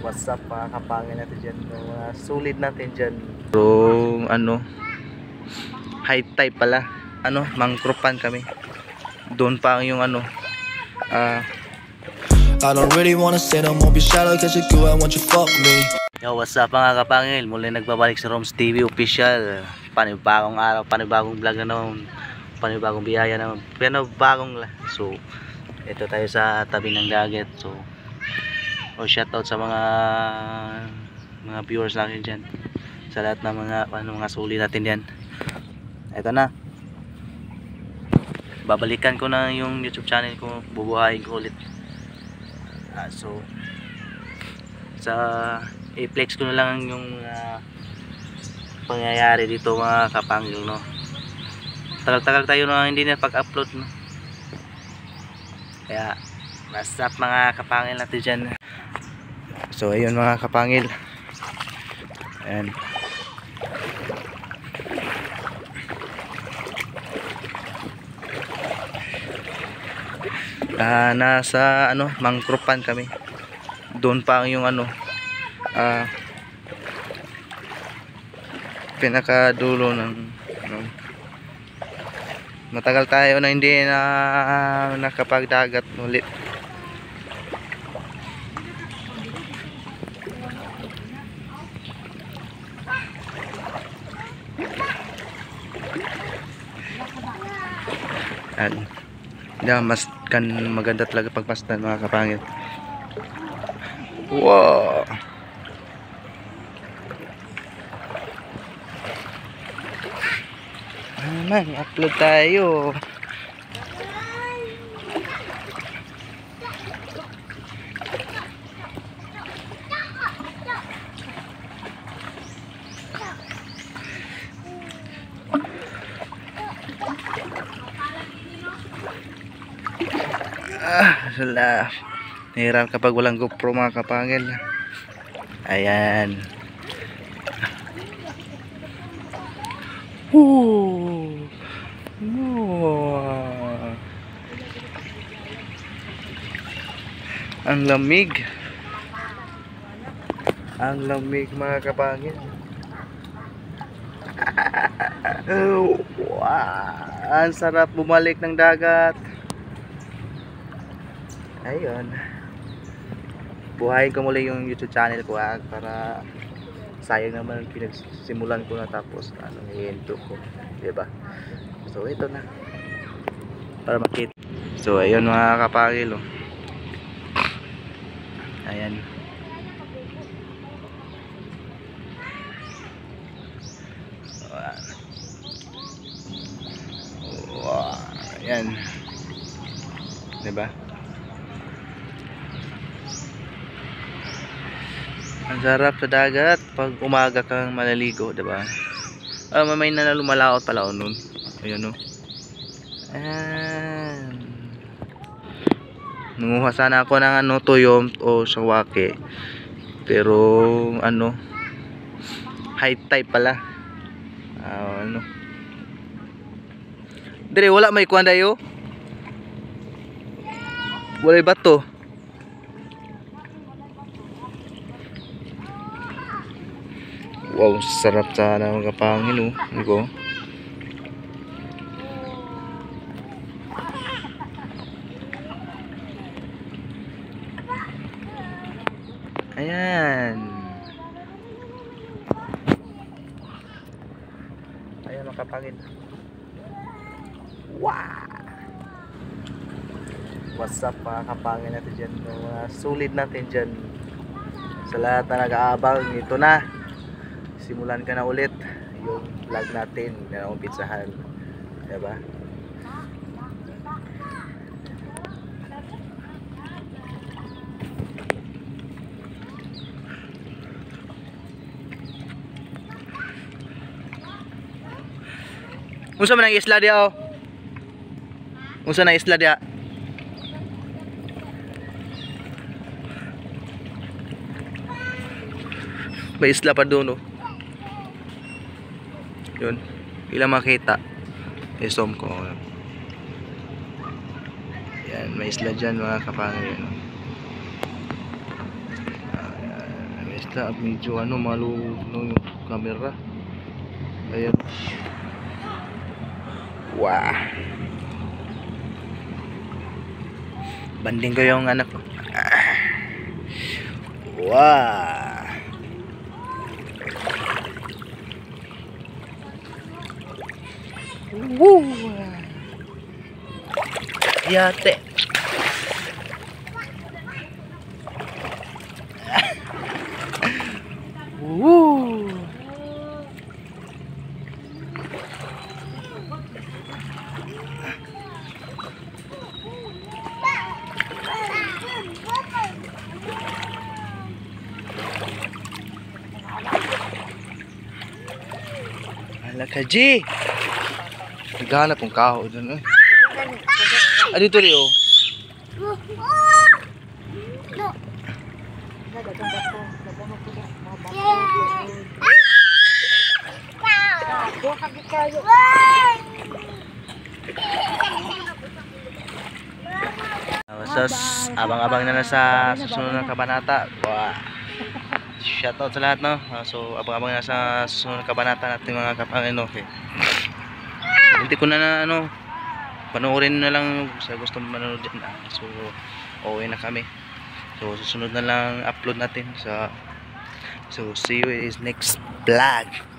What's up mga kapangin natin dyan, mga solid natin dyan. So high tide pala, mangkrupan kami. Doon pa yung I don't really wanna say no more, be shallow cause you're good, I want you fuck me. Yo, what's up mga kapangil, muli nagbabalik sa Roms TV Official. Panibagong araw, panibagong vlog na naman, panibagong biyaya naman, panibagong so ito tayo sa tabi ng dagat. So shoutout sa mga viewers natin dyan, sa lahat ng mga suli natin dyan. Ito na, babalikan ko na yung YouTube channel ko, bubuhayin ko ulit. So sa i-flex ko na lang yung pangyayari dito mga kapangil, no. Tagal-tagal tayo na hindi na pag-upload, no. Kaya what's up mga kapangil natin dyan. So ayun mga kapangil, ayan. Nasa mangkrupan kami. Doon pa yung pinakadulo ng matagal tayo na hindi na nakapagdagat ulit. Mas maganda talaga pagpasdan mga kapangil. Wow, upload tayo. Sala, nahirap kapag walang GoPro mga kapangil. Ayan. Ang lamig. Ang lamig mga kapangil. Wow, ang sarap bumalik ng dagat. Ayun, buhayin ko muli yung YouTube channel ko para sayang naman pinagsimulan ko na tapos i-endo ko, diba? So ito na, para makita. So ayun mga kapangil, oh. Ayan. Wow, ayan, diba? Ang sarap sa dagat pag umaga kang malaligo, diba? May na lumalaot pala nun. Ayun, no. Ayan. Nanguha sana ako ng tuyom o sawake. Pero high tide pala. Dire wala may kuan dayo. Wala bato. Wow, sarap sana mga kapangil, oh. Ayan. Ayan mga kapangil. Wow. What's up mga kapangil natin dyan, mga solid natin dyan. Sa lahat na nag-aabang, ito na, simulan ka na ulit yung vlog natin na umpitsahan, diba? Unsa man ang isla dia, oh? Unsa na isla dia? May isla pa doon, oh. Yun, ilang makita isom ko. Yan, may isla dyan mga kapangil, yun. kita. Medyo ano, malunong yung camera. Ayan. Wow. Banding ko yung anak ko. Wow. Woo. Yate. Woo. Hala ka, G. Naghanap ng kaho dun, eh. Ah, dito rin, oh. Sus, abang-abang na sa susunod ng kabanata. Wow. Shoutout sa lahat, no? So, abang-abang na sa susunod ng kabanata natin mga kapangino. Okay. Hindi ko na ano, panoorin na lang sa gusto manood din. So, okay na kami. So, susunod na lang upload natin sa. So, see you in next vlog.